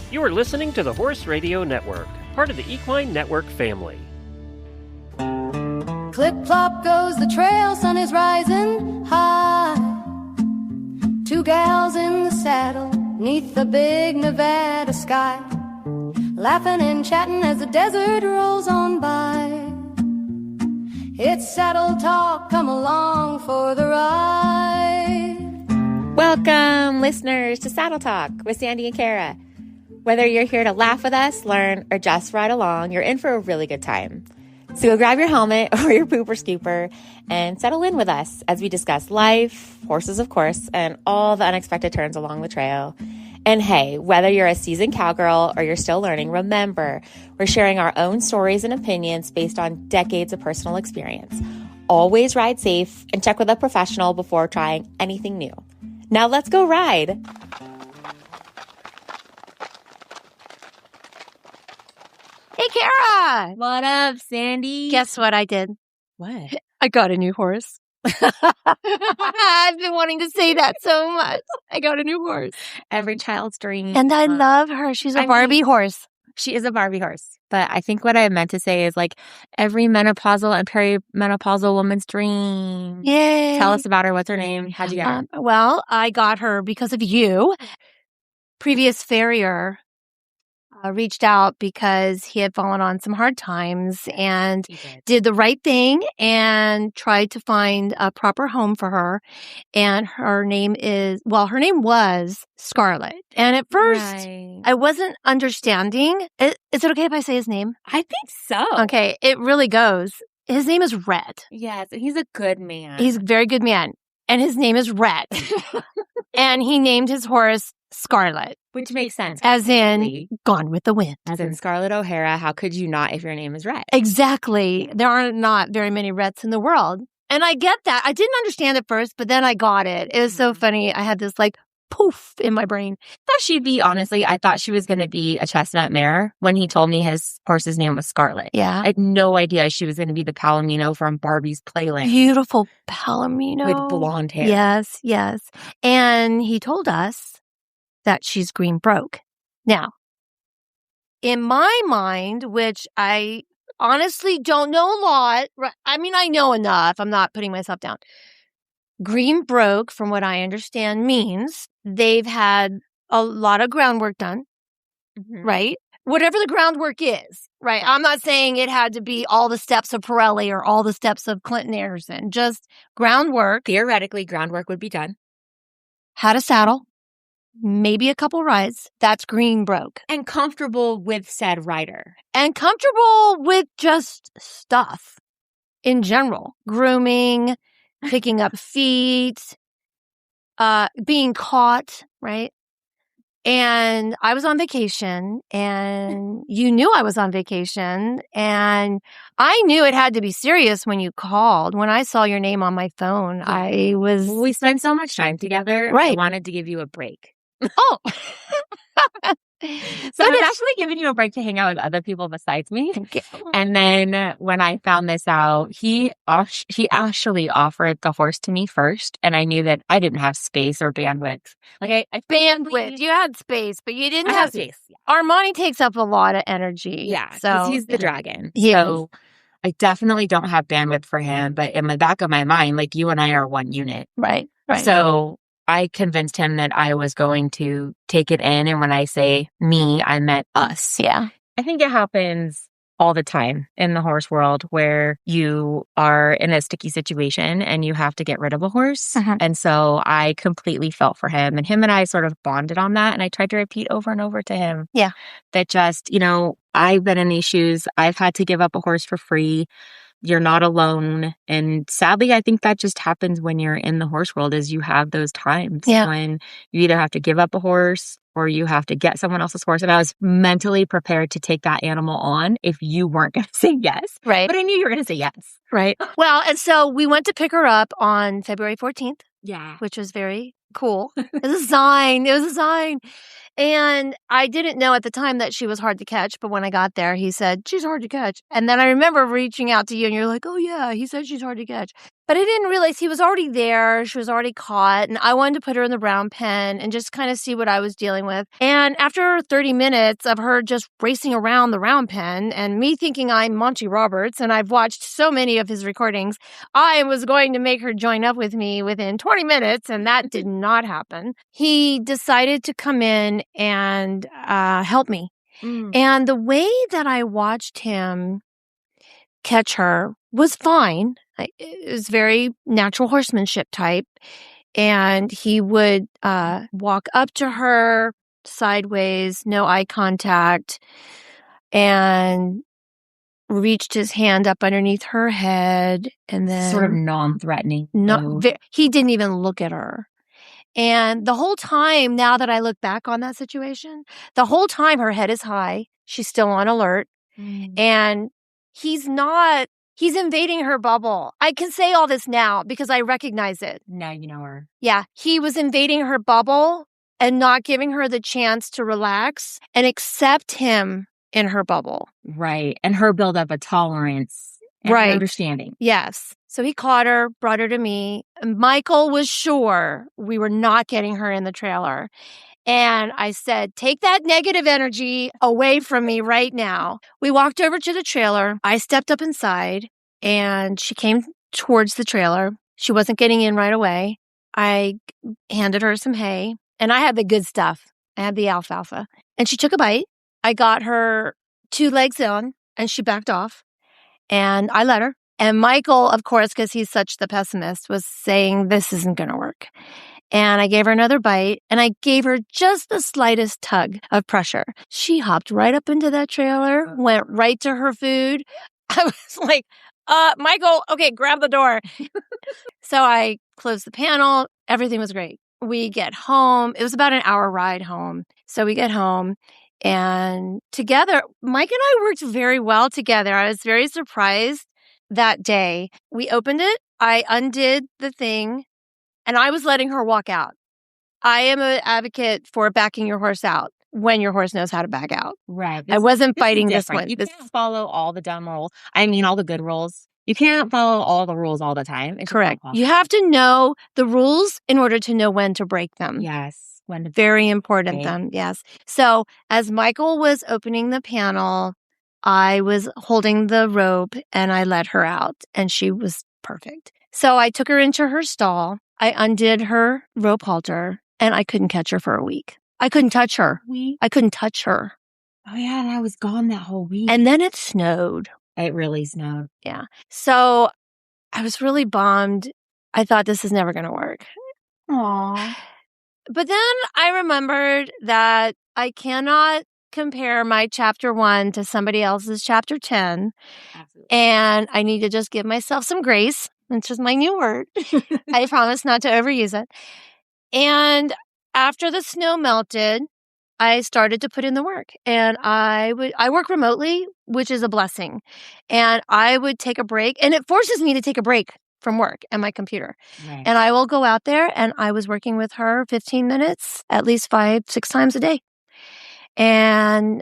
You are listening to the Horse Radio Network, part of the Equine Network family. Clip-clop goes the trail, sun is rising high. Two gals in the saddle, neath the big Nevada sky, laughing and chatting as the desert rolls on by. It's Saddle Talk, come along for the ride. Welcome, listeners, to Saddle Talk with Sandy and Cara. Whether you're here to laugh with us, learn, or just ride along, you're in for a really good time. So go grab your helmet or your pooper scooper and settle in with us as we discuss life, horses, of course, and all the unexpected turns along the trail. And hey, whether you're a seasoned cowgirl or you're still learning, remember, we're sharing our own stories and opinions based on decades of personal experience. Always ride safe and check with a professional before trying anything new. Now let's go ride. Hey, Cara! What up, Sandy? Guess what I did? What? I got a new horse. I've been wanting to say that so much. I got a new horse. Every child's dream. And I love her. She's a Barbie horse. She is a Barbie horse. But I think what I meant to say is like every menopausal and perimenopausal woman's dream. Yay. Tell us about her. What's her name? How'd you get her? Well, I got her because of you. Previous farrier reached out because he had fallen on some hard times and did the right thing and tried to find a proper home for her. And her name was Scarlett. And at first, I wasn't understanding. Is it okay if I say his name? I think so. Okay, it really goes. His name is Red. Yes, he's a good man. He's a very good man. And his name is Red. And he named his horse Scarlett. Which makes sense. As in Gone with the Wind. As in Scarlett O'Hara. How could you not if your name is Red? Exactly. There are not very many Reds in the world. And I get that. I didn't understand it first, but then I got it. It was so funny. I had this like poof in my brain. I thought she was going to be a chestnut mare when he told me his horse's name was Scarlett. Yeah. I had no idea she was going to be the Palomino from Barbies Playland. Beautiful Palomino. With blonde hair. Yes, yes. And he told us that she's green broke. Now, in my mind, which I honestly don't know a lot, I mean, I know enough. I'm not putting myself down. Green broke, from what I understand, means they've had a lot of groundwork done, right? Whatever the groundwork is, right? I'm not saying it had to be all the steps of Parelli or all the steps of Clinton Anderson, just groundwork. Theoretically, groundwork would be done. Had a saddle. Maybe a couple rides. That's green broke. And comfortable with said rider. And comfortable with just stuff in general. Grooming, picking up feet, being caught, right? And I was on vacation and you knew I was on vacation and I knew it had to be serious when you called. When I saw your name on my phone, we spent so much time together. Right. I wanted to give you a break. Oh. So I was actually giving you a break to hang out with other people besides me. And then when I found this out, he actually offered the horse to me first. And I knew that I didn't have space or bandwidth. Like bandwidth. You had space, but you didn't have space. Yeah. Armani takes up a lot of energy. Yeah. So he's the dragon. So I definitely don't have bandwidth for him. But in the back of my mind, like you and I are one unit. Right. So I convinced him that I was going to take it in. And when I say me, I meant us. Yeah. I think it happens all the time in the horse world where you are in a sticky situation and you have to get rid of a horse. And so I completely felt for him. And him and I sort of bonded on that. And I tried to repeat over and over to him. Yeah. That just, I've been in these shoes. I've had to give up a horse for free. You're not alone. And sadly, I think that just happens when you're in the horse world is you have those times when you either have to give up a horse or you have to get someone else's horse. And I was mentally prepared to take that animal on if you weren't going to say yes. Right. But I knew you were going to say yes. Right. Well, and so we went to pick her up on February 14th. Yeah. Which was very cool. It was a sign. It was a sign. And I didn't know at the time that she was hard to catch. But when I got there, he said, she's hard to catch. And then I remember reaching out to you and you're like, oh, yeah, he said she's hard to catch. But I didn't realize he was already there. She was already caught. And I wanted to put her in the brown pen and just kind of see what I was dealing with. And after 30 minutes of her just racing around the round pen and me thinking I'm Monty Roberts and I've watched so many of his recordings, I was going to make her join up with me within 20 minutes. And that did not happen. He decided to come in and help me. And the way that I watched him catch her was fine. It was very natural horsemanship type. And he would walk up to her sideways, no eye contact, and reached his hand up underneath her head. And then Sort of non-threatening. He didn't even look at her. And the whole time, now that I look back on that situation, the whole time her head is high. She's still on alert. And he's invading her bubble. I can say all this now because I recognize it. Now you know her. Yeah. He was invading her bubble and not giving her the chance to relax and accept him in her bubble. Right. And her build up a tolerance and understanding. Yes. So he caught her, brought her to me. Michael was sure we were not getting her in the trailer. And I said, take that negative energy away from me right now. We walked over to the trailer. I stepped up inside and she came towards the trailer. She wasn't getting in right away. I handed her some hay and I had the good stuff. I had the alfalfa and she took a bite. I got her 2 legs on and she backed off and I let her. And Michael, of course, because he's such the pessimist, was saying this isn't going to work. And I gave her another bite and I gave her just the slightest tug of pressure. She hopped right up into that trailer, went right to her food. I was like, Michael, okay, grab the door. So I closed the panel. Everything was great. We get home. It was about an hour ride home. So we get home and together, Mike and I worked very well together. I was very surprised that day. We opened it. I undid the thing. And I was letting her walk out. I am an advocate for backing your horse out when your horse knows how to back out. Right. I wasn't fighting this one. You can't follow all the dumb rules. I mean, all the good rules. You can't follow all the rules all the time. It's correct. You have to know the rules in order to know when to break them. Yes. Very important then. Yes. So as Michael was opening the panel, I was holding the rope and I let her out and she was perfect. So I took her into her stall. I undid her rope halter and I couldn't catch her for a week. I couldn't touch her. I couldn't touch her. Oh, yeah. And I was gone that whole week. And then it snowed. It really snowed. Yeah. So I was really bummed. I thought this is never going to work. Aww. But then I remembered that I cannot compare my chapter 1 to somebody else's chapter 10. Absolutely. And I need to just give myself some grace. It's just my new word. I promise not to overuse it. And after the snow melted, I started to put in the work. And I work remotely, which is a blessing. And I would take a break. And it forces me to take a break from work and my computer. Right. And I will go out there and I was working with her 15 minutes, at least 5-6 times a day. And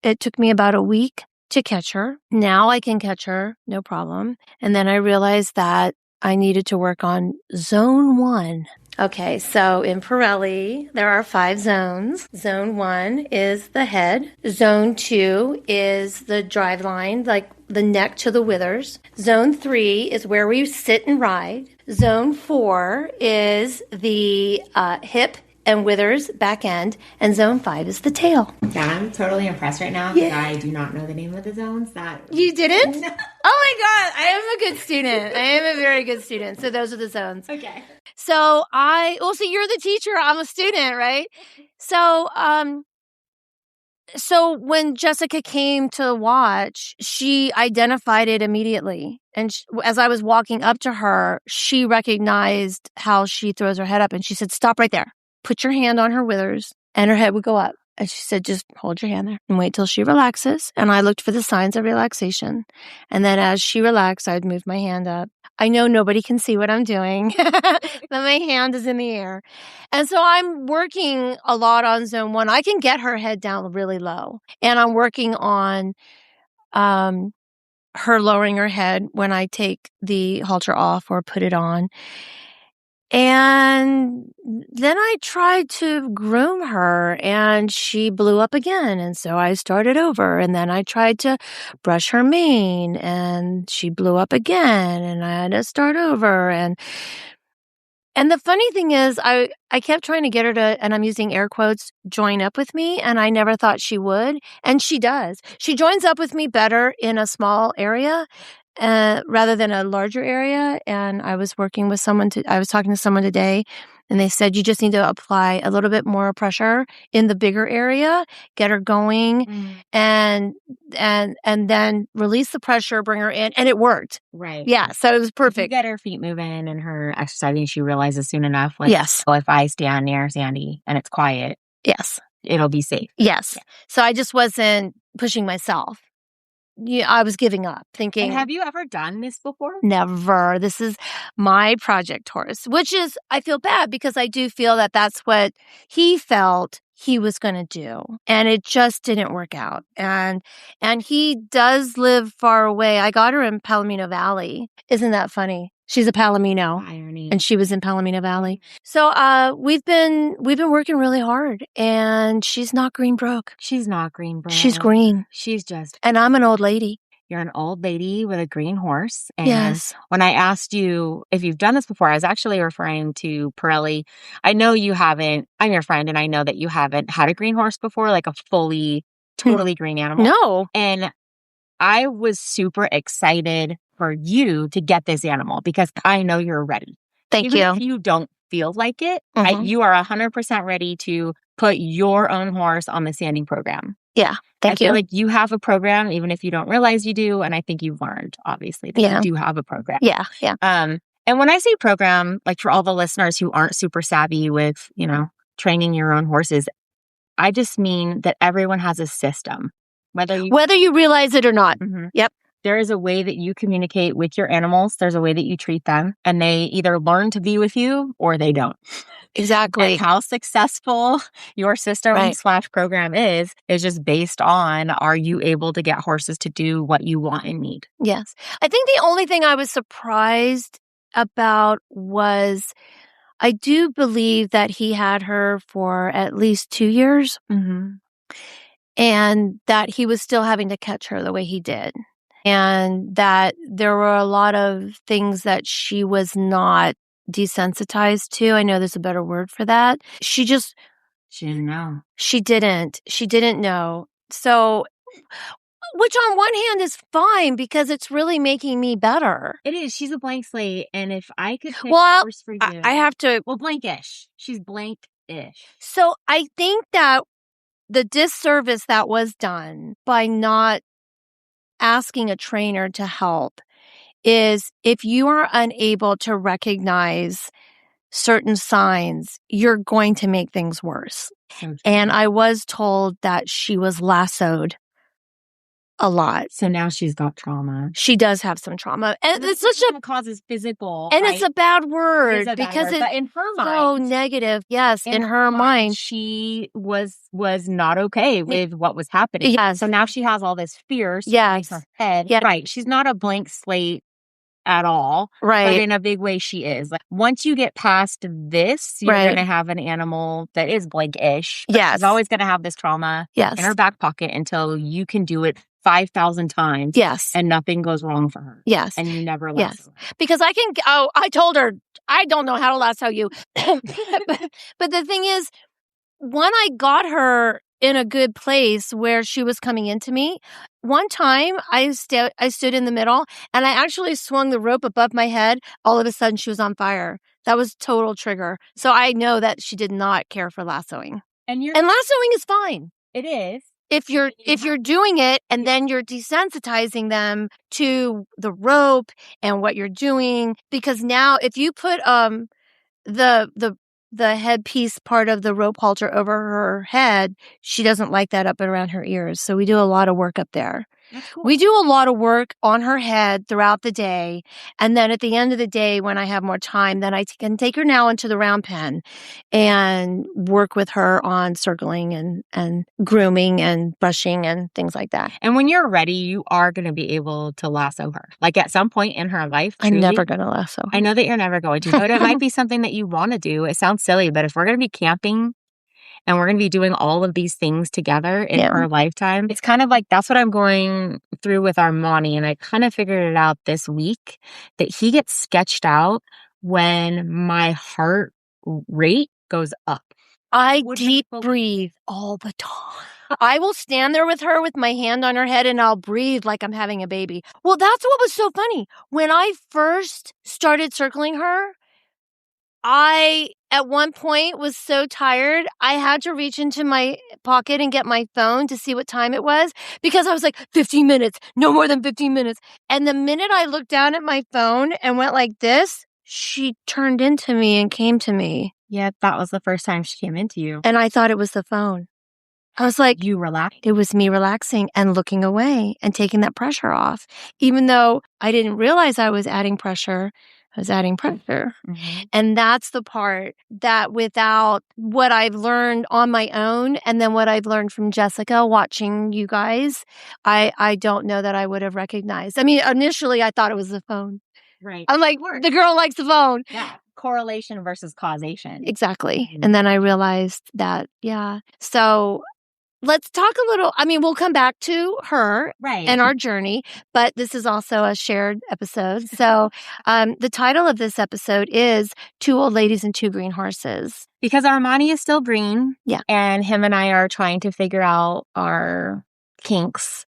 it took me about a week to catch her. Now I can catch her, no problem. And then I realized that I needed to work on zone 1. Okay, so in Parelli, there are 5 zones. Zone 1 is the head. Zone 2 is the drive line, like the neck to the withers. Zone 3 is where we sit and ride. Zone 4 is the hip and withers back end, and zone 5 is the tail. Yeah, I'm totally impressed right now because I do not know the name of the zones. You didn't? No. Oh my God, I am a good student. I am a very good student. So those are the zones. Okay. So so you're the teacher, I'm a student, right? So when Jessica came to watch, she identified it immediately. And as I was walking up to her, she recognized how she throws her head up and she said, "Stop right there. Put your hand on her withers," and her head would go up. And she said, "Just hold your hand there and wait till she relaxes." And I looked for the signs of relaxation. And then as she relaxed, I'd move my hand up. I know nobody can see what I'm doing, but my hand is in the air. And so I'm working a lot on zone 1. I can get her head down really low. And I'm working on her lowering her head when I take the halter off or put it on. And then I tried to groom her and she blew up again. And so I started over, and then I tried to brush her mane and she blew up again, and I had to start over. And the funny thing is, I kept trying to get her to, and I'm using air quotes, join up with me, and I never thought she would. And she does. She joins up with me better in a small area rather than a larger area. And I was talking to someone today, and they said you just need to apply a little bit more pressure in the bigger area, get her going, and then release the pressure, bring her in, and it worked. Right. Yeah, so it was If you perfect. get her feet moving and her exercising, she realizes soon enough, like, Yes. oh, if I stand near Sandy and it's quiet, Yes. it'll be safe. Yes. So I just wasn't pushing myself. Yeah, I was giving up, thinking. And have you ever done this before? Never. This is my project horse, which is, I feel bad because I do feel that that's what he felt he was going to do. And it just didn't work out. And he does live far away. I got her in Palomino Valley. Isn't that funny? She's a Palomino. Irony. And she was in Palomino Valley. So we've been working really hard, and she's not green broke. She's not green broke. She's green. She's just. And I'm an old lady. You're an old lady with a green horse. And Yes. when I asked you if you've done this before, I was actually referring to Parelli. I know you haven't. I'm your friend, and I know that you haven't had a green horse before, like a fully, totally green animal. No. And I was super excited for you to get this animal because I know you're ready. Thank Even you. if you don't feel like it, Mhm. you are 100% ready to put your own horse on the Sandy program. Yeah. Thank I you. feel like you have a program, even if you don't realize you do. And I think you've learned, obviously, that Yeah. you do have a program. Yeah. Yeah. And when I say program, like for all the listeners who aren't super savvy with, training your own horses, I just mean that everyone has a system. Whether you realize it or not. Mhm. Yep. There is a way that you communicate with your animals. There's a way that you treat them, and they either learn to be with you or they don't. Exactly. And how successful your system / program is just based on, are you able to get horses to do what you want and need? Yes. I think the only thing I was surprised about was I do believe that he had her for at least 2 years, and that he was still having to catch her the way he did. And that there were a lot of things that she was not desensitized to. I know there's a better word for that. She didn't know. She didn't know. So, which on one hand is fine because it's really making me better. It is. She's a blank slate. And if I could pick Well, horse for you. I have to. Well, blankish. She's blank-ish. So I think that the disservice that was done by not asking a trainer to help is if you are unable to recognize certain signs, you're going to make things worse. And I was told that she was lassoed a lot. So now she's got trauma. She does have some trauma. And it's such a causes physical. And it's a bad word because it's in her mind, so negative. Yes, in her mind. She was not okay with what was happening. Yes. So now she has all this fear in her head. Yes. Right. She's not a blank slate at all. Right. But in a big way, she is. Like, once you get past this, you're going to have an animal that is blank-ish. Yes. She's always going to have this trauma in her back pocket until you can do it 5,000 times. Yes. And nothing goes wrong for her. Yes. And you never lasso her. Because I told her, I don't know how to lasso you. But the thing is, when I got her in a good place where she was coming into me, one time I stood in the middle and I actually swung the rope above my head. All of a sudden she was on fire. That was total trigger. So I know that she did not care for lassoing. And lassoing is fine. It is. If you're doing it and then you're desensitizing them to the rope and what you're doing, because now if you put the headpiece part of the rope halter over her head, she doesn't like that up and around her ears. So we do a lot of work up there. That's cool. We do a lot of work on her head throughout the day. And then at the end of the day, when I have more time, then I can take her now into the round pen and work with her on circling and grooming and brushing and things like that. And when you're ready, you are going to be able to lasso her. Like at some point in her life, truly, I'm never going to lasso her. I know that you're never going to, but it might be something that you want to do. It sounds silly, but if we're going to be camping and we're going to be doing all of these things together in her lifetime, it's kind of like that's what I'm going through with Armani. And I kind of figured it out this week that he gets sketched out when my heart rate goes up. I deep breathe all the time. I will stand there with her with my hand on her head and I'll breathe like I'm having a baby. Well, that's what was so funny. When I first started circling her, I, at one point, was so tired, I had to reach into my pocket and get my phone to see what time it was because I was like, 15 minutes, no more than 15 minutes. And the minute I looked down at my phone and went like this, she turned into me and came to me. Yeah, that was the first time she came into you. And I thought it was the phone. I was like, you relaxed? It was me relaxing and looking away and taking that pressure off. Even though I didn't realize I was adding pressure, I was adding pressure. Mm-hmm. And that's the part that without what I've learned on my own and then what I've learned from Jessica watching you guys, I don't know that I would have recognized. I mean, initially I thought it was the phone. Right. I'm like, the girl likes the phone. Yeah. Correlation versus causation. Exactly. Mm-hmm. And then I realized that, So let's talk a little. I mean, we'll come back to her and our journey, but this is also a shared episode. So the title of this episode is Two Old Ladies and Two Green Horses. Because Armani is still green. Yeah. And him and I are trying to figure out our kinks.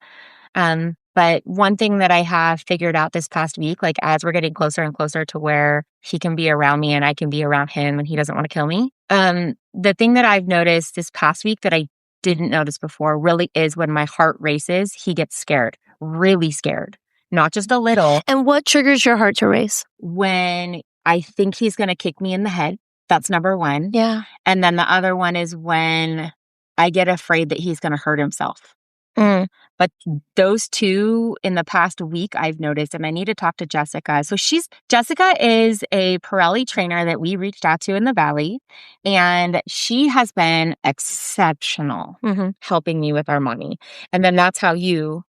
But one thing that I have figured out this past week, like as we're getting closer and closer to where he can be around me and I can be around him and he doesn't want to kill me. The thing that I've noticed this past week that I didn't notice before really is when my heart races, he gets scared, really scared, not just a little. And what triggers your heart to race? When I think he's going to kick me in the head. That's number one. Yeah. And then the other one is when I get afraid that he's going to hurt himself. Mm. But those two in the past week I've noticed, and I need to talk to Jessica. So Jessica is a Parelli trainer that we reached out to in the Valley, and she has been exceptional helping me with Armani. And then that's how you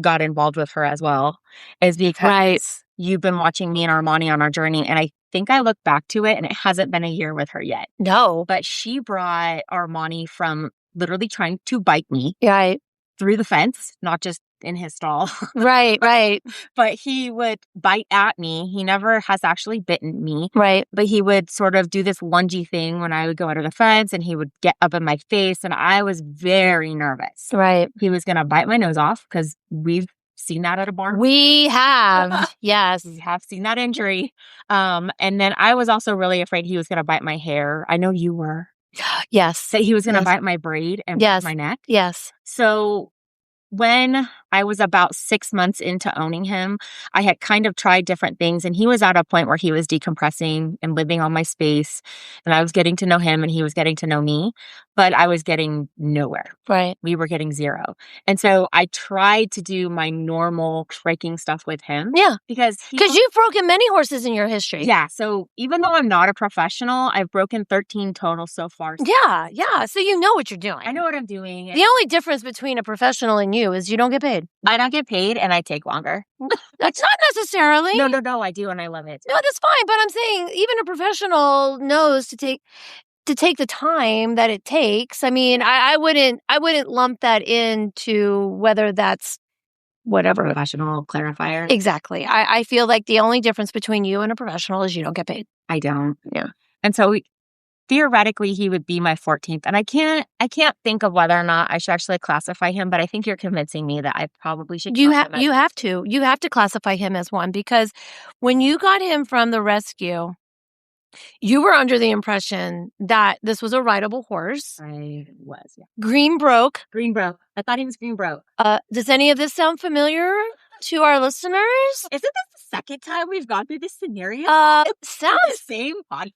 got involved with her as well, is because you've been watching me and Armani on our journey. And I think I look back to it and it hasn't been a year with her yet. No. But she brought Armani from literally trying to bite me. Right. Through the fence, not just in his stall. Right. But he would bite at me. He never has actually bitten me. Right. But he would sort of do this lungy thing when I would go under the fence and he would get up in my face and I was very nervous. Right. He was going to bite my nose off because we've seen that at a barn. We have. Yes. We have seen that injury. And then I was also really afraid he was going to bite my hair. I know you were. Yes. That he was going to bite my braid and my neck. Yes. So when I was about 6 months into owning him, I had kind of tried different things and he was at a point where he was decompressing and living on my space and I was getting to know him and he was getting to know me, but I was getting nowhere. Right. We were getting zero. And so I tried to do my normal breaking stuff with him. Yeah. Because you've broken many horses in your history. Yeah. So even though I'm not a professional, I've broken 13 total so far. Yeah. So you know what you're doing. I know what I'm doing. The only difference between a professional and you is you don't get paid. I don't get paid and I take longer. That's not necessarily. No, I do and I love it. No, that's fine. But I'm saying even a professional knows to take the time that it takes. I mean, I wouldn't lump that into whether that's whatever. Professional clarifier. Exactly. I feel like the only difference between you and a professional is you don't get paid. I don't. Yeah. And so theoretically, he would be my 14th. And I can't think of whether or not I should actually classify him, but I think you're convincing me that I probably should. You have to classify him as one because when you got him from the rescue, you were under the impression that this was a rideable horse. I was, yeah. Green broke. I thought he was green broke. Does any of this sound familiar to our listeners? Isn't this the second time we've gone through this scenario? Sounds the same podcast?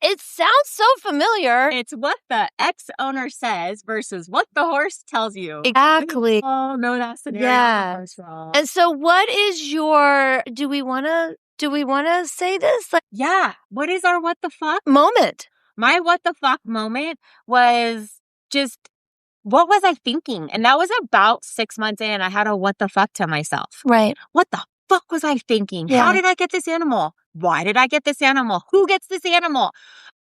It sounds so familiar. It's what the ex-owner says versus what the horse tells you. Exactly. Oh, no, that scenario. Yeah. And so what is your, do we want to say this? Like, yeah. What is our what the fuck? Moment. My what the fuck moment was just, what was I thinking? And that was about 6 months in. I had a what the fuck to myself. Right. What the fuck was I thinking? Yeah. How did I get this animal? Why did I get this animal? Who gets this animal?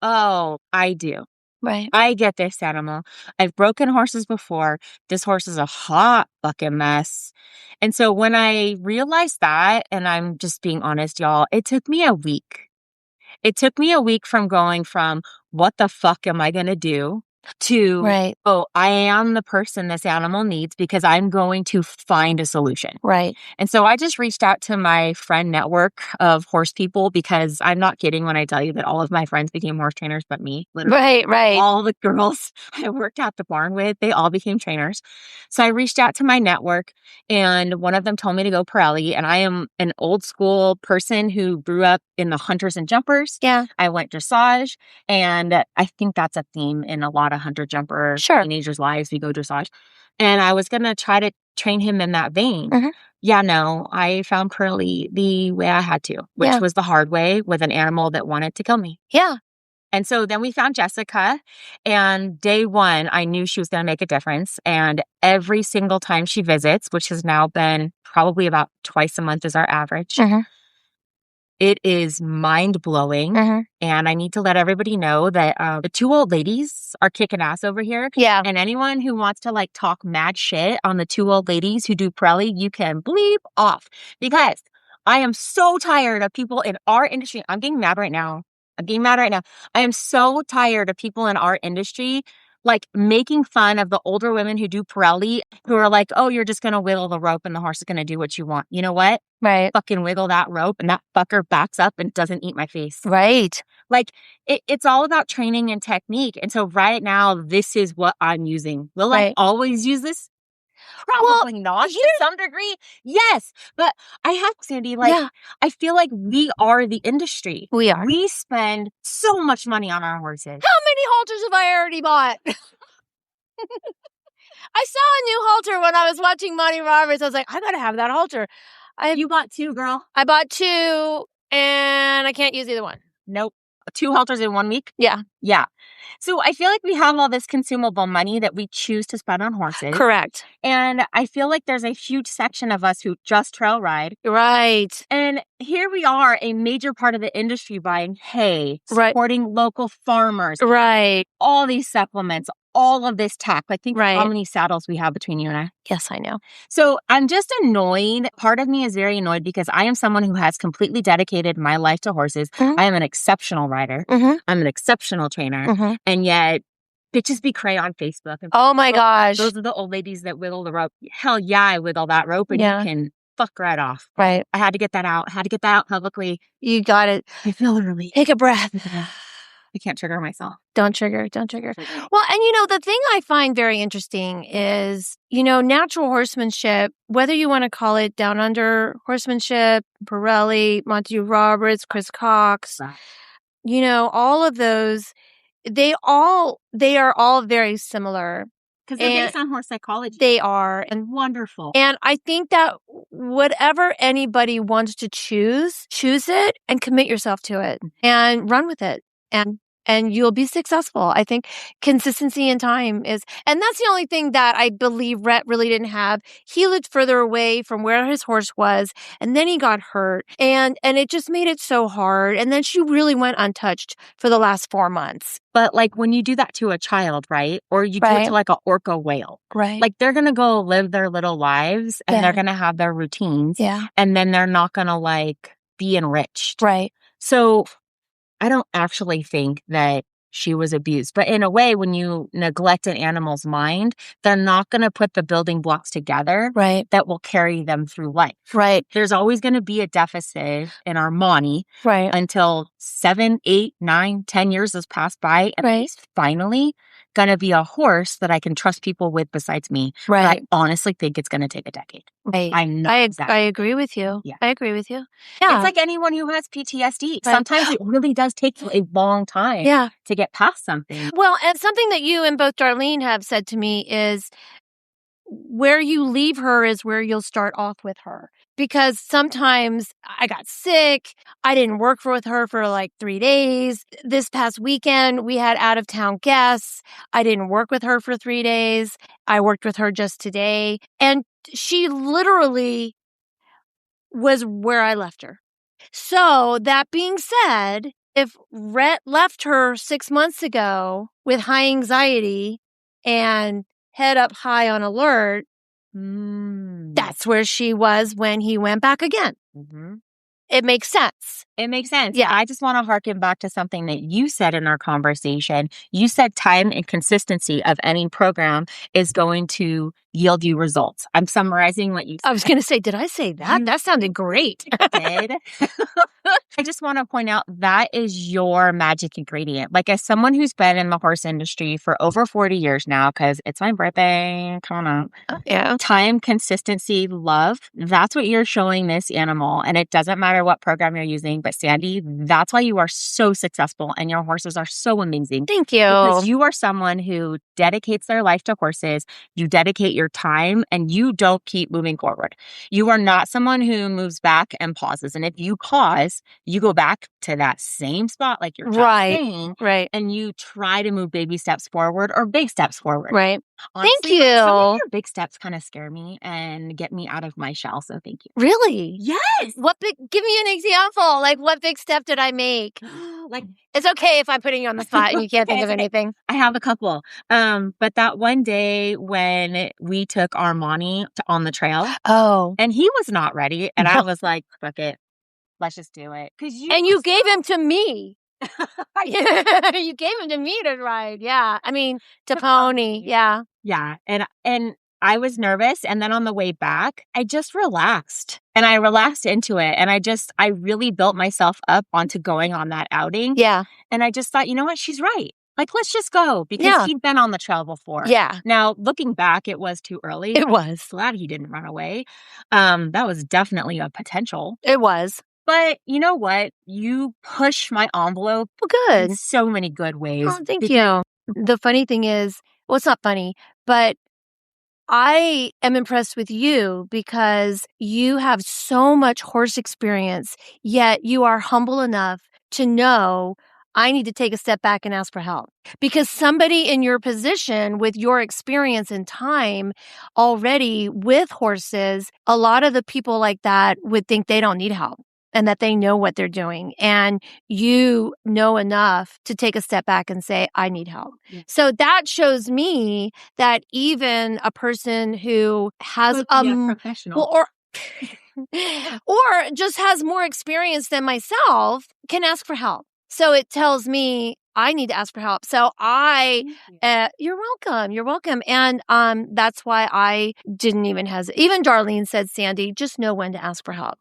Oh, I do. Right. I get this animal. I've broken horses before. This horse is a hot fucking mess. And so when I realized that, and I'm just being honest, y'all, it took me a week. It took me a week from going from what the fuck am I going to do to, Right. oh, I am the person this animal needs because I'm going to find a solution. Right. And so I just reached out to my friend network of horse people because I'm not kidding when I tell you that all of my friends became horse trainers but me. Literally. Right. All the girls I worked at the barn with, they all became trainers. So I reached out to my network and one of them told me to go Parelli. And I am an old school person who grew up in the hunters and jumpers. Yeah. I went dressage, and I think that's a theme in a lot of hunter jumper teenagers' lives. We go dressage. And I was going to try to train him in that vein. Mhm. Yeah, no, I found Parelli the way I had to, which was the hard way with an animal that wanted to kill me. Yeah. And so then we found Jessica, and day one, I knew she was going to make a difference. And every single time she visits, which has now been probably about twice a month is our average, Mhm. it is mind-blowing. Mhm. And I need to let everybody know that the two old ladies are kicking ass over here. Yeah. And anyone who wants to like talk mad shit on the two old ladies who do Parelli, you can bleep off. Because I am so tired of people in our industry. I'm getting mad right now. I am so tired of people in our industry like making fun of the older women who do Parelli who are like, oh, you're just going to wiggle the rope and the horse is going to do what you want. You know what? Right. Fucking wiggle that rope and that fucker backs up and doesn't eat my face. Right. Like it's all about training and technique. And so right now, this is what I'm using. Will I always use this? Probably not to some degree. Yes. But I have, Sandy, I feel like we are the industry. We are. We spend so much money on our horses. How many halters have I already bought? I saw a new halter when I was watching Monty Roberts. I was like, I gotta have that halter. You bought two, girl. I bought two, and I can't use either one. Nope. 2 halters in 1 week? Yeah. Yeah. So I feel like we have all this consumable money that we choose to spend on horses. Correct. And I feel like there's a huge section of us who just trail ride. Right. And here we are, a major part of the industry buying hay, supporting local farmers. Right. All these supplements, all of this tack. Like, think of how many saddles we have between you and I. Yes, I know. So I'm just annoyed. Part of me is very annoyed because I am someone who has completely dedicated my life to horses. Mm-hmm. I am an exceptional rider. Mm-hmm. I'm an exceptional trainer. Mm-hmm. And yet, bitches be cray on Facebook. And oh my gosh. Those are the old ladies that wiggle the rope. Hell yeah, I wiggle that rope and you can fuck right off. Right. I had to get that out. Publicly. You got it. I feel relief. Take a breath. I can't trigger myself. Don't trigger. Well, and the thing I find very interesting is, natural horsemanship, whether you want to call it down under horsemanship, Parelli, Monty Roberts, Chris Cox, all of those, they are all very similar. Because they're based on horse psychology. They are. And wonderful. And I think that whatever anybody wants to choose it and commit yourself to it and run with it. And you'll be successful. I think consistency and time and that's the only thing that I believe Rhett really didn't have. He lived further away from where his horse was, and then he got hurt, and it just made it so hard. And then she really went untouched for the last 4 months. But like when you do that to a child, right? Or you do it to like an orca whale, right? Like they're going to go live their little lives and they're going to have their routines. Yeah. And then they're not going to like be enriched. Right. So I don't actually think that she was abused. But in a way, when you neglect an animal's mind, they're not going to put the building blocks together that will carry them through life. Right. There's always going to be a deficit in our money until 7, 8, 9, 10 years has passed by. And finally going to be a horse that I can trust people with besides me. Right. But I honestly think it's going to take a decade. Right. I'm not I agree with you. Yeah. I agree with you. Yeah. It's like anyone who has PTSD. Right. Sometimes it really does take you a long time to get past something. Well, and something that you and both Darlene have said to me is where you leave her is where you'll start off with her. Because sometimes I got sick. I didn't work with her for like 3 days. This past weekend, we had out of town guests. I didn't work with her for 3 days. I worked with her just today. And she literally was where I left her. So that being said, if Rhett left her 6 months ago with high anxiety and head up high on alert, that's where she was when he went back again. Mm-hmm. It makes sense. It makes sense. Yeah. I just want to harken back to something that you said in our conversation. You said time and consistency of any program is going to yield you results. I'm summarizing what you said. I was going to say, did I say that? That sounded great. Did. I just want to point out that is your magic ingredient. Like as someone who's been in the horse industry for over 40 years now, because it's my birthday, come on. Yeah. Time, consistency, love. That's what you're showing this animal. And it doesn't matter what program you're using, but Sandy, that's why you are so successful and your horses are so amazing. Thank you. Because you are someone who dedicates their life to horses. You dedicate your time and you don't keep moving forward. You are not someone who moves back and pauses. And if you pause, you go back to that same spot like you're saying. Right. And you try to move baby steps forward or big steps forward. Right. Honestly, thank you. Some of your big steps kind of scare me and get me out of my shell. So thank you. Really? Yes. Give me an example. Like what big step did I make? Like it's okay if I'm putting you on the spot and you can't think of anything. I have a couple. But that one day when we took Armani on the trail. Oh. And he was not ready. And I was like, fuck it. Let's just do it. You gave him to me. You gave him to me to ride. Yeah. I mean, to pony. Yeah. Yeah. And I was nervous. And then on the way back, I just relaxed and I relaxed into it. And I really built myself up onto going on that outing. Yeah. And I just thought, you know what? She's right. Like, let's just go because he'd been on the trail before. Yeah. Now, looking back, it was too early. It was. I'm glad he didn't run away. That was definitely a potential. It was. But you know what? You push my envelope in so many good ways. Oh, thank you. The funny thing is, well, it's not funny, but I am impressed with you because you have so much horse experience, yet you are humble enough to know I need to take a step back and ask for help. Because somebody in your position with your experience and time already with horses, a lot of the people like that would think they don't need help and that they know what they're doing. And you know enough to take a step back and say, I need help. Yeah. So that shows me that even a person who has a professional or just has more experience than myself can ask for help. So it tells me I need to ask for help. So you're welcome. You're welcome. And that's why I didn't even hesitate. Even Darlene said, Sandy, just know when to ask for help.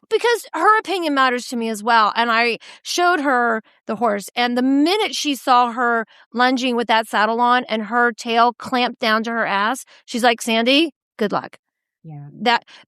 Because her opinion matters to me as well. And I showed her the horse. And the minute she saw her lunging with that saddle on and her tail clamped down to her ass, she's like, Sandy, good luck. Yeah.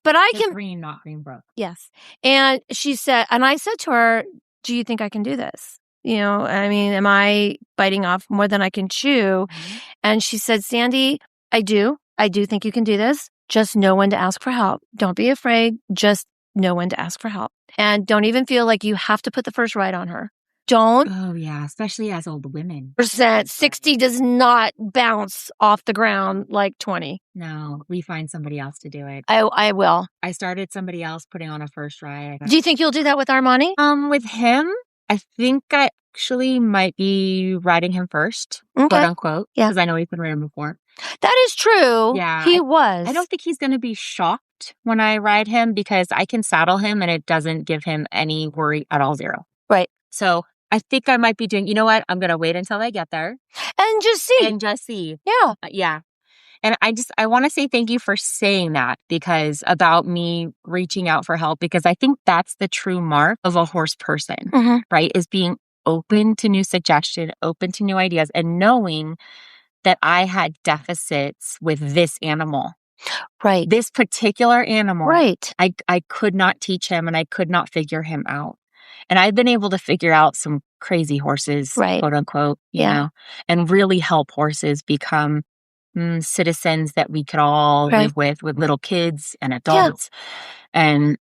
But I Just can. green, not green broke. Yes. And she said, and I said to her, do you think I can do this? You know, I mean, am I biting off more than I can chew? Mm-hmm. And she said, Sandy, I do think you can do this. Just know when to ask for help. Don't be afraid. Just know when to ask for help. And don't even feel like you have to put the first ride on her. Don't. Oh, yeah. Especially as old women. 60 does not bounce off the ground like 20. No, we find somebody else to do it. I will. I started somebody else putting on a first ride. Do you think you'll do that with Armani? With him, I think I actually might be riding him first, quote unquote. Yeah. Because I know he's been ridden before. That is true. Yeah. He was. I don't think he's going to be shocked when I ride him because I can saddle him and it doesn't give him any worry at all, zero. Right. So I think I might be doing, you know what? I'm going to wait until I get there. And just see. Yeah. Yeah. And I want to say thank you for saying that because about me reaching out for help, because I think that's the true mark of a horse person, right? Is being open to new suggestion, open to new ideas and knowing that I had deficits with this animal. Right. This particular animal, Right. I could not teach him and I could not figure him out. And I've been able to figure out some crazy horses, Right. quote unquote, you know, and really help horses become citizens that we could all live with little kids and adults. And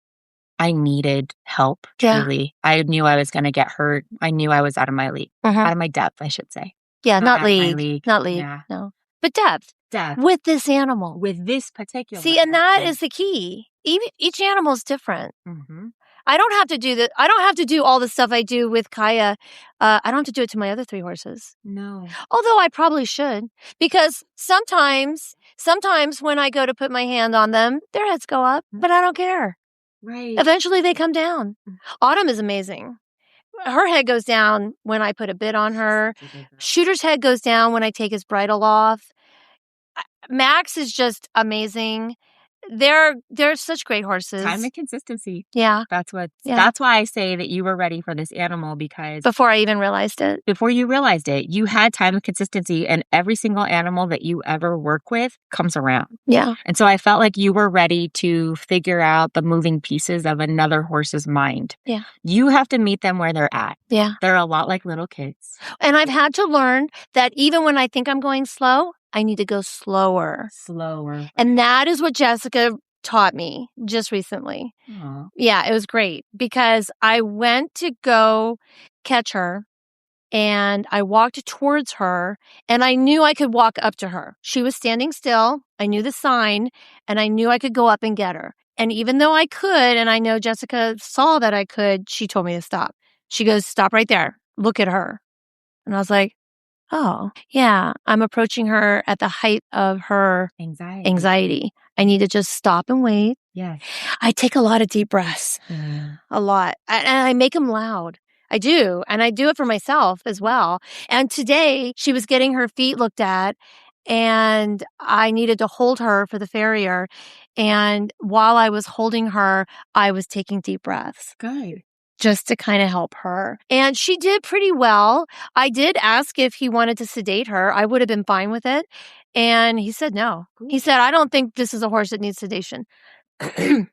I needed help, truly. I knew I was going to get hurt. I knew I was out of my league, out of my depth, I should say. Yeah, not out of my league. league. Not league. Yeah. No. But depth. Depth. With this animal. With this particular See, and that animal. is the key. Each animal is different. Mm-hmm. I don't have to do that. I don't have to do all the stuff I do with Kaya. I don't have to do it to my other 3 horses. No. Although I probably should, because sometimes when I go to put my hand on them, their heads go up, but I don't care. Right. Eventually they come down. Autumn is amazing. Her head goes down when I put a bit on her. Shooter's head goes down when I take his bridle off. Max is just amazing. They're such great horses. Time and consistency. Yeah. That's why I say that you were ready for this animal, because before I even realized it. Before you realized it, you had time and consistency, and every single animal that you ever work with comes around. Yeah. And so I felt like you were ready to figure out the moving pieces of another horse's mind. Yeah. You have to meet them where they're at. Yeah. They're a lot like little kids. And I've had to learn that even when I think I'm going slow, I need to go slower. Slower. And that is what Jessica taught me just recently. Aww. Yeah, it was great because I went to go catch her and I walked towards her and I knew I could walk up to her. She was standing still. I knew the sign and I knew I could go up and get her. And even though I could, and I know Jessica saw that I could, she told me to stop. She goes, "Stop right there. Look at her." And I was like, oh, yeah, I'm approaching her at the height of her anxiety. I need to just stop and wait. Yeah. I take a lot of deep breaths, a lot. And I make them loud. I do. And I do it for myself as well. And today she was getting her feet looked at and I needed to hold her for the farrier. And while I was holding her, I was taking deep breaths. Good. Just to kind of help her. And she did pretty well. I did ask if he wanted to sedate her. I would have been fine with it. And he said no. He said, "I don't think this is a horse that needs sedation."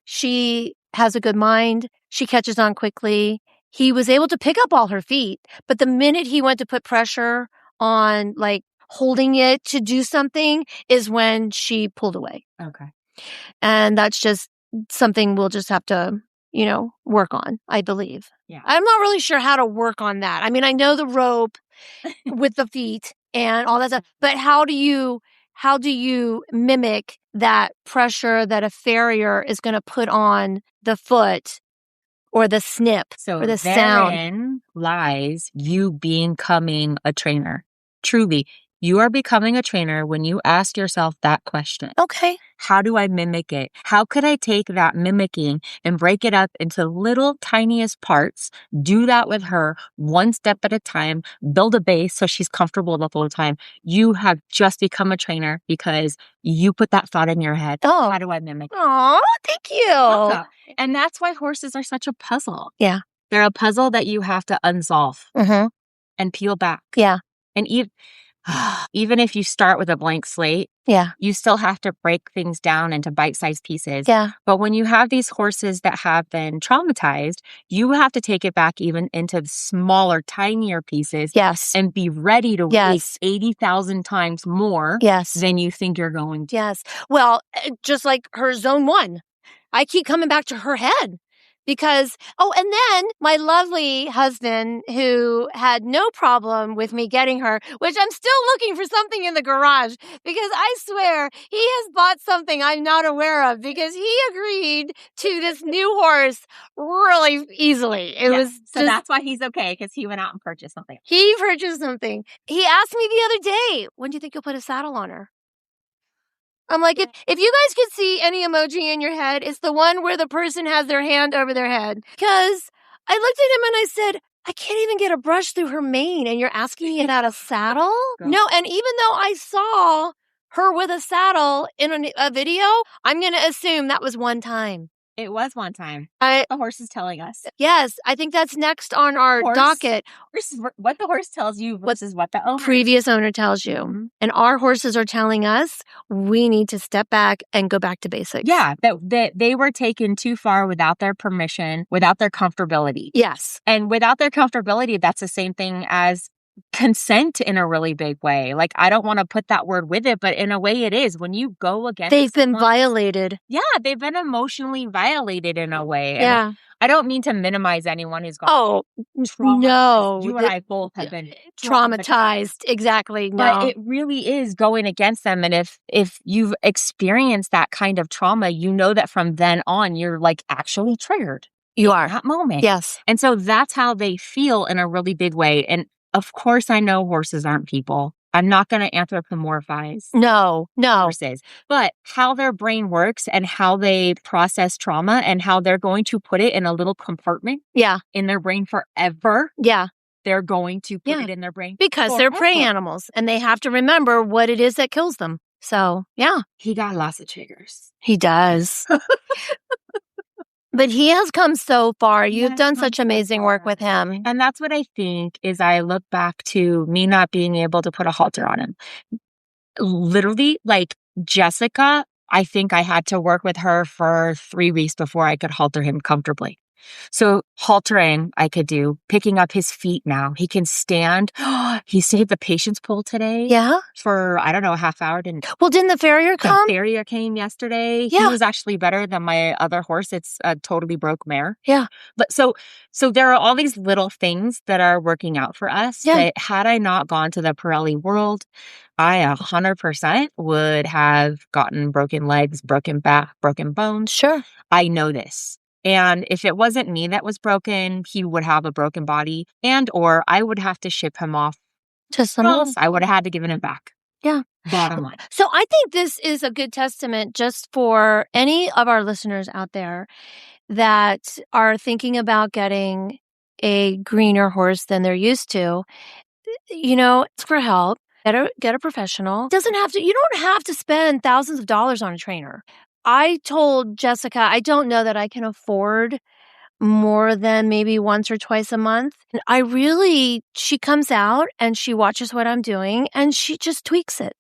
She has a good mind. She catches on quickly. He was able to pick up all her feet. But the minute he went to put pressure on, like, holding it to do something is when she pulled away. Okay. And that's just something we'll just have to work on, I believe. Yeah. I'm not really sure how to work on that. I mean, I know the rope with the feet and all that stuff, but how do you mimic that pressure that a farrier is going to put on the foot or the snip or the sound? Therein lies you becoming a trainer. Truly, you are becoming a trainer when you ask yourself that question. Okay. How do I mimic it? How could I take that mimicking and break it up into little tiniest parts? Do that with her one step at a time, build a base so she's comfortable the whole time. You have just become a trainer because you put that thought in your head. Oh. How do I mimic it? Oh, thank you. Welcome. And that's why horses are such a puzzle. Yeah. They're a puzzle that you have to unsolve and peel back. Yeah. And even if you start with a blank slate, you still have to break things down into bite-sized pieces. Yeah. But when you have these horses that have been traumatized, you have to take it back even into smaller, tinier pieces. Yes. And be ready to waste 80,000 times more than you think you're going to. Yes. Well, just like her zone 1, I keep coming back to her head. Because, and then my lovely husband who had no problem with me getting her, which I'm still looking for something in the garage because I swear he has bought something I'm not aware of because he agreed to this new horse really easily. So that's why he's okay, because he went out and purchased something. He purchased something. He asked me the other day, "When do you think you'll put a saddle on her?" I'm like, if you guys could see any emoji in your head, it's the one where the person has their hand over their head. Because I looked at him and I said, "I can't even get a brush through her mane, and you're asking me about a saddle?" No, and even though I saw her with a saddle in a video, I'm going to assume that was one time. It was one time. I The horse is telling us. Yes, I think that's next on our docket. What the horse tells you versus what the owner. Previous owner tells you. And our horses are telling us we need to step back and go back to basics. Yeah, that they were taken too far without their permission, without their comfortability. Yes. And without their comfortability, that's the same thing as consent in a really big way. Like, I don't want to put that word with it, but in a way it is. When you go against They've been violated. Yeah, they've been emotionally violated in a way. Yeah. And I don't mean to minimize anyone who's gone. Oh, no. You and I both have been traumatized. Exactly. No. But it really is going against them. And if you've experienced that kind of trauma, you know that from then on, you're like actually triggered. You are. In that moment. Yes. And so that's how they feel in a really big way. And of course, I know horses aren't people. I'm not going to anthropomorphize No. horses, but how their brain works and how they process trauma and how they're going to put it in a little compartment in their brain forever. Yeah. They're going to put it in their brain. Because they're prey animals and they have to remember what it is that kills them. So, yeah. He got lots of triggers. He does. But he has come so far. You've done such amazing work with him. And that's what I think is I look back to me not being able to put a halter on him. Literally, like Jessica, I think I had to work with her for 3 weeks before I could halter him comfortably. So haltering, I could do. Picking up his feet now. He can stand. He stayed at the patient's pool today. Yeah? For, I don't know, a half hour. Didn't the farrier come? The farrier came yesterday. Yeah. He was actually better than my other horse. It's a totally broke mare. Yeah. But so there are all these little things that are working out for us. Yeah. That had I not gone to the Parelli world, I 100% would have gotten broken legs, broken back, broken bones. Sure. I know this. And if it wasn't me that was broken, he would have a broken body or I would have to ship him off to someone else. I would have had to give him back. Yeah. Bottom line. So I think this is a good testament just for any of our listeners out there that are thinking about getting a greener horse than they're used to. You know, ask for help. Get a professional. You don't have to spend thousands of dollars on a trainer. I told Jessica, I don't know that I can afford more than maybe once or twice a month. And she comes out and she watches what I'm doing and she just tweaks it.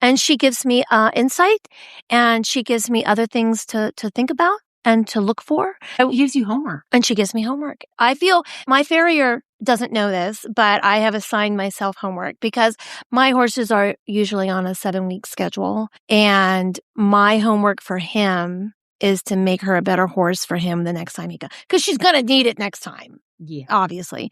And she gives me insight and she gives me other things to think about and to look for. It gives you homework. And she gives me homework. I feel my farrier doesn't know this, but I have assigned myself homework because my horses are usually on a 7-week schedule. And my homework for him is to make her a better horse for him the next time he goes. Because she's going to need it next time. Yeah. Obviously.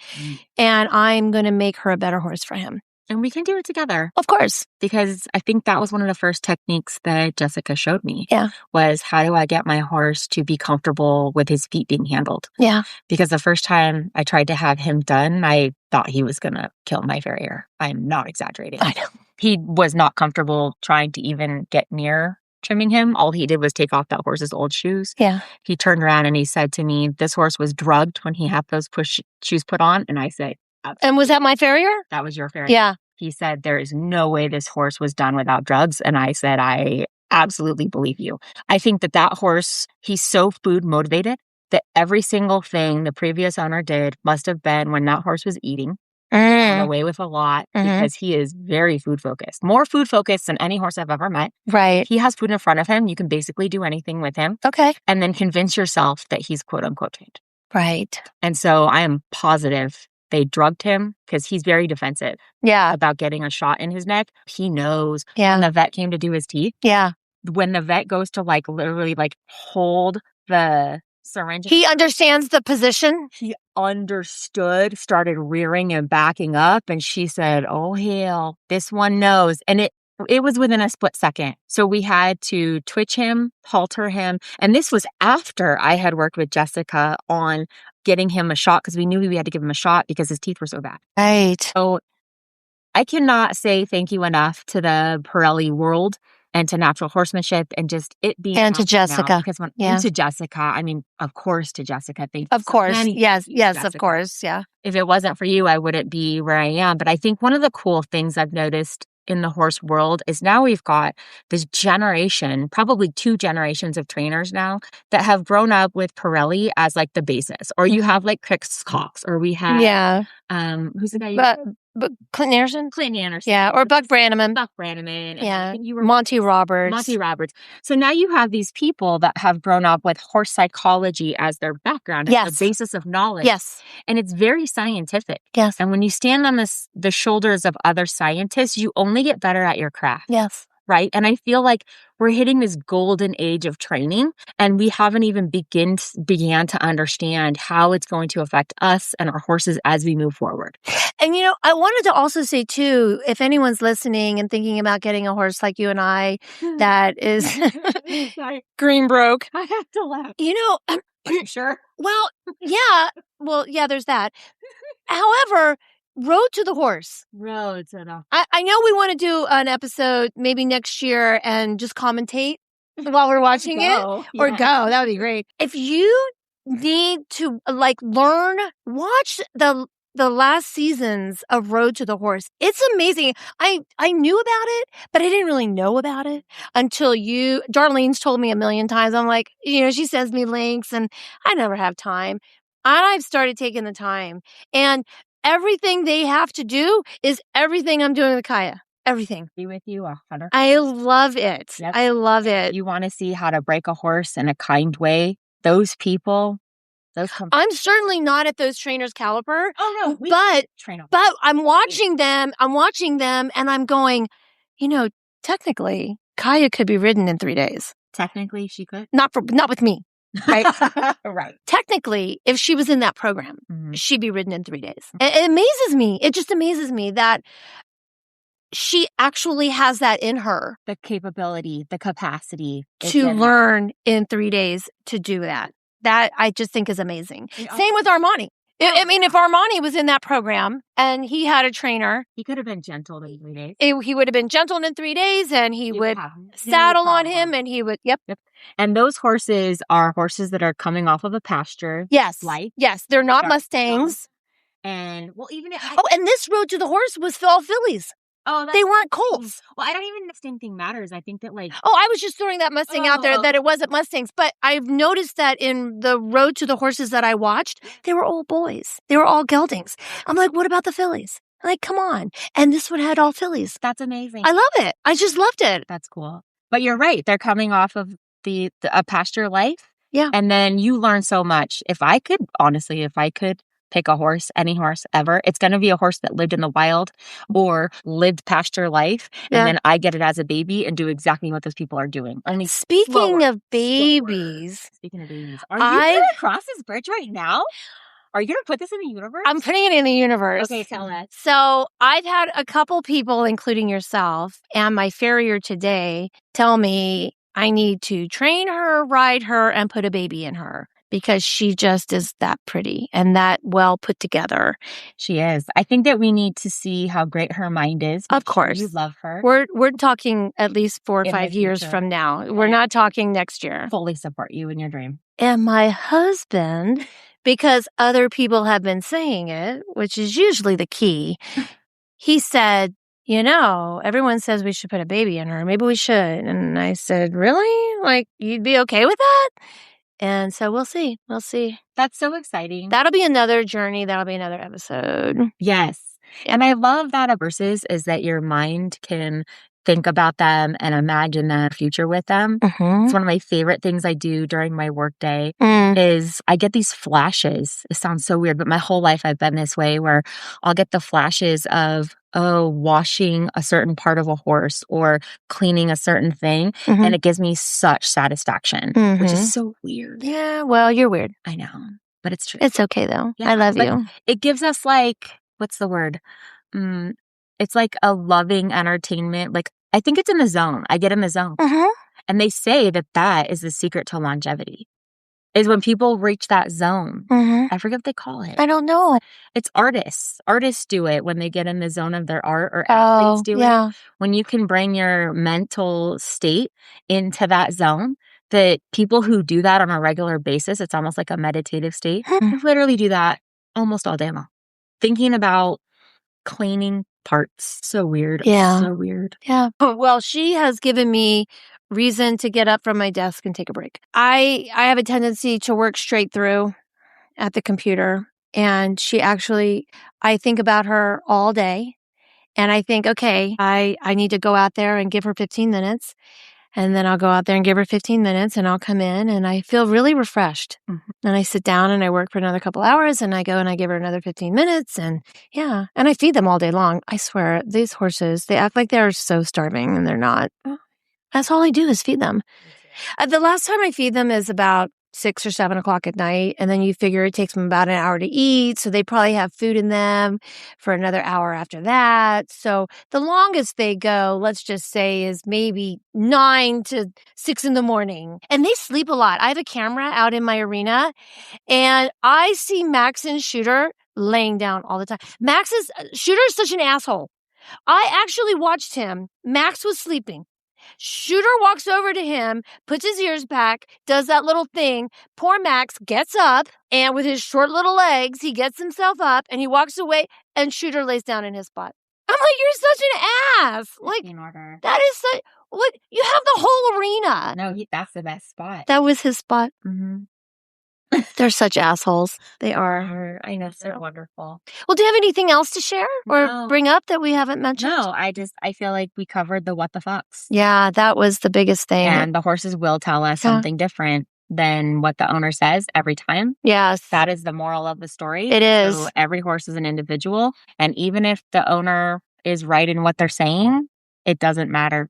And I'm going to make her a better horse for him. And we can do it together. Of course. Because I think that was one of the first techniques that Jessica showed me. Yeah. Was how do I get my horse to be comfortable with his feet being handled? Yeah. Because the first time I tried to have him done, I thought he was going to kill my farrier. I'm not exaggerating. I know. He was not comfortable trying to even get near trimming him. All he did was take off that horse's old shoes. Yeah. He turned around and he said to me, this horse was drugged when he had those push shoes put on. And I said, and was that my farrier? That was your farrier. Yeah. He said, there is no way this horse was done without drugs. And I said, I absolutely believe you. I think that horse, he's so food motivated that every single thing the previous owner did must have been when that horse was eating. Got away with a lot because he is very food focused. More food focused than any horse I've ever met. Right. He has food in front of him. You can basically do anything with him. Okay. And then convince yourself that he's quote unquote trained. Right. And so I am positive they drugged him because he's very defensive. Yeah. About getting a shot in his neck. He knows. Yeah. When the vet came to do his teeth. Yeah. When the vet goes to literally hold the syringe. He understands the position. He understood, started rearing and backing up. And she said, oh, hell, this one knows. And it was within a split second. So we had to twitch him, halter him. And this was after I had worked with Jessica on getting him a shot because we knew we had to give him a shot because his teeth were so bad. Right. So I cannot say thank you enough to the Parelli world and to natural horsemanship and just it being. And to Jessica. Because to Jessica, I mean, of course, to Jessica. Thank you. Of course. Yes, Jessica. of course. Yeah. If it wasn't for you, I wouldn't be where I am. But I think one of the cool things I've noticed in the horse world is now we've got this generation, probably 2 generations of trainers now that have grown up with Parelli as like the basis. Or you have like Chris Cox, or we have who's the guy you But Clint Anderson? Clint Anderson. Yeah, or Buck Brannaman. Buck Brannaman. Yeah. And you were Monty Roberts. Monty Roberts. So now you have these people that have grown up with horse psychology as their background, as the basis of knowledge. Yes. And it's very scientific. Yes. And when you stand on the shoulders of other scientists, you only get better at your craft. Yes. Right? And I feel like we're hitting this golden age of training, and we haven't even began to understand how it's going to affect us and our horses as we move forward. And, I wanted to also say, too, if anyone's listening and thinking about getting a horse like you and I that is green broke. I have to laugh. Sure. Well, yeah. Well, yeah, there's that. However, Road to the Horse. Road to the I know we want to do an episode maybe next year and just commentate while we're watching it. Or go. That would be great. If you need to watch the last seasons of Road to the Horse. It's amazing. I knew about it, but I didn't really know about it until Darlene's told me a million times. I'm like, she sends me links and I never have time. And I've started taking the time. And everything they have to do is everything I'm doing with Kaya. Everything. Be with you, 100%. I love it. Yep. I love it. You want to see how to break a horse in a kind way? Those people, I'm certainly not at those trainers' caliber. Oh no, but I'm watching them. And I'm going, technically, Kaya could be ridden in 3 days. Technically, she could. Not with me. Right. Right. Technically, if she was in that program, she'd be ridden in 3 days. It amazes me. It just amazes me that she actually has that in her. The capability, the capacity to learn in 3 days to do that. That I just think is amazing. Same with Armani. I mean, if Armani was in that program and he had a trainer, he could have been gentled in 3 days. He would have been gentled in 3 days, and he would saddle on him, and he would. Yep. And those horses are horses that are coming off of a pasture. Yes. Life. Yes. They're not Mustangs. And and this Road to the Horse was all fillies. Oh, they weren't colts. Well, I don't even think anything matters. I think that I was just throwing that Mustang out there that it wasn't Mustangs. But I've noticed that in the Road to the Horses that I watched, they were old boys. They were all geldings. I'm like, what about the fillies? Like, come on. And this one had all fillies. That's amazing. I love it. I just loved it. That's cool. But you're right. They're coming off of a pasture life. Yeah. And then you learn so much. If I could pick a horse, any horse ever, it's going to be a horse that lived in the wild or lived pasture life. And then I get it as a baby and do exactly what those people are doing. Only Speaking of babies, are you going to cross this bridge right now? Are you going to put this in the universe? I'm putting it in the universe. Okay, tell us. So I've had a couple people, including yourself and my farrier today, tell me I need to train her, ride her, and put a baby in her. Because she just is that pretty and that well put together. She is. I think that we need to see how great her mind is. Of course. You love her. We're talking at least 4 or 5 years from now. We're not talking next year. Fully support you in your dream. And my husband, because other people have been saying it, which is usually the key, he said, everyone says we should put a baby in her. Maybe we should. And I said, really? Like, you'd be okay with that? And so we'll see. We'll see. That's so exciting. That'll be another journey. That'll be another episode. Yes. And I love that versus is that your mind can think about them and imagine the future with them. Mm-hmm. It's one of my favorite things I do during my workday is I get these flashes. It sounds so weird, but my whole life I've been this way where I'll get the flashes of, washing a certain part of a horse or cleaning a certain thing. Mm-hmm. And it gives me such satisfaction, which is so weird. Yeah, well, you're weird. I know, but it's true. It's okay though. Yeah, I love you. It gives us what's the word? It's like a loving entertainment. I think it's in the zone. I get in the zone. Mm-hmm. And they say that is the secret to longevity. Is when people reach that zone. Mm-hmm. I forget what they call it. I don't know. It's artists. Artists do it when they get in the zone of their art, or athletes do it. When you can bring your mental state into that zone, that people who do that on a regular basis, it's almost like a meditative state. I literally do that almost all day long. Thinking about cleaning parts. So weird. Yeah. So weird. Yeah. Well, she has given me reason to get up from my desk and take a break. I have a tendency to work straight through at the computer. And she actually, I think about her all day. And I think, okay, I need to go out there and give her 15 minutes. And then I'll go out there and give her 15 minutes and I'll come in and I feel really refreshed. Mm-hmm. And I sit down and I work for another couple hours and I go and I give her another 15 minutes and yeah. And I feed them all day long. I swear, these horses, they act like they're so starving and they're not. That's all I do is feed them. The last time I feed them is about 6 or 7 o'clock at night. And then you figure it takes them about an hour to eat. So they probably have food in them for another hour after that. So the longest they go, let's just say, is maybe 9 to 6 in the morning. And they sleep a lot. I have a camera out in my arena and I see Max and Shooter laying down all the time. Shooter is such an asshole. I actually watched him. Max was sleeping. Shooter walks over to him, puts his ears back, does that little thing. Poor Max gets up, and with his short little legs, he gets himself up, and he walks away, and Shooter lays down in his spot. I'm like, you're such an ass. Like, in order. that is such... What? You have the whole arena. No, that's the best spot. That was his spot. Mm-hmm. They're such assholes. They are. I know. They're wonderful. Well, do you have anything else to share or No. bring up that we haven't mentioned? No, I feel like we covered the what the fucks. Yeah, that was the biggest thing. And the horses will tell us something different than what the owner says every time. Yes. That is the moral of the story. It is. So every horse is an individual. And even if the owner is right in what they're saying, it doesn't matter.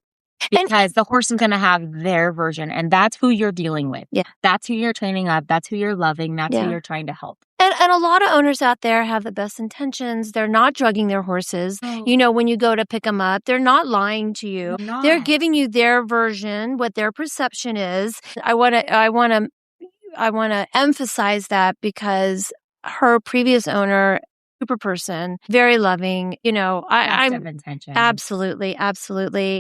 Because the horse is going to have their version. And that's who you're dealing with. Yeah. That's who you're training up. That's who you're loving. That's who you're trying to help. And a lot of owners out there have the best intentions. They're not drugging their horses. Oh. You know, when you go to pick them up, they're not lying to you. They're not. They're giving you their version, what their perception is. I want to emphasize that because her previous owner, super person, very loving, you know, I'm absolutely.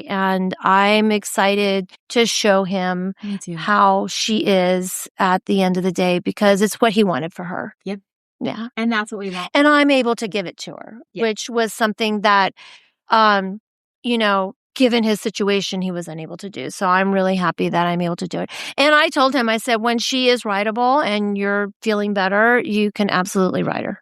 And I'm excited to show him how she is at the end of the day because it's what he wanted for her. Yep. Yeah. And that's what we want. And I'm able to give it to her, which was something that, you know, given his situation, he was unable to do. So I'm really happy that I'm able to do it. And I told him, I said, when she is rideable and you're feeling better, you can absolutely ride her.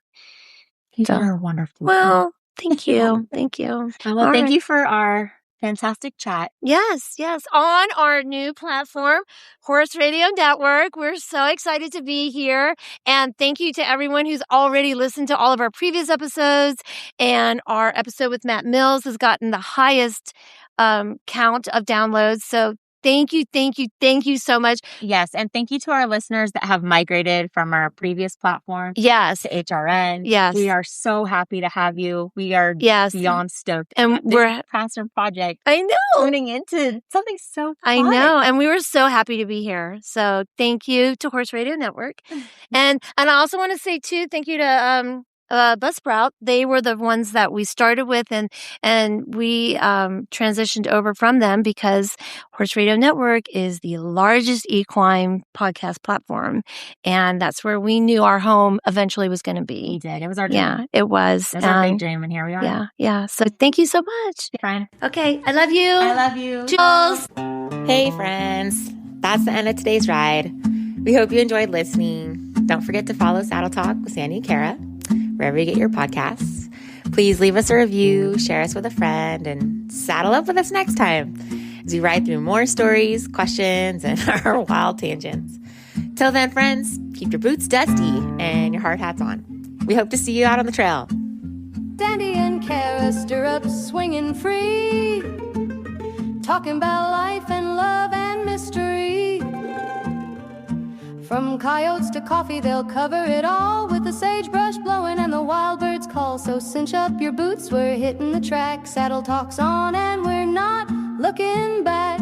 You're wonderful. Well, thank you. Thank you. Well, thank you for our fantastic chat. Yes. On our new platform, Horse Radio Network. We're so excited to be here. And thank you to everyone who's already listened to all of our previous episodes. And our episode with Matt Mills has gotten the highest count of downloads. So thank you so much. Yes, and thank you to our listeners that have migrated from our previous platform to HRN. Yes. We are so happy to have you. We are beyond stoked. And we're passion project. I know. Turning into something so fun. I know. And we were so happy to be here. So thank you to Horse Radio Network. And I also want to say too, thank you to Buzzsprout. They were the ones that we started with and we transitioned over from them because Horse Radio Network is the largest equine podcast platform. And that's where we knew our home eventually was going to be. We did. It was our dream. Yeah, it was. It was our big dream, and here we are. Yeah. So thank you so much. Fine. Okay, I love you. I love you. Jules. Hey, friends. That's the end of today's ride. We hope you enjoyed listening. Don't forget to follow Saddle Talk with Sandy and Cara wherever you get your podcasts. Please leave us a review, share us with a friend, and saddle up with us next time as we ride through more stories, questions, and our wild tangents. Till then, friends, keep your boots dusty and your hard hats on. We hope to see you out on the trail. Sandy and Cara stirrups swinging free, talking about life and love and mystery. From coyotes to coffee, they'll cover it all with the sagebrush blowing and the wild birds call. So cinch up your boots, we're hitting the track. Saddle Talk's on and we're not looking back.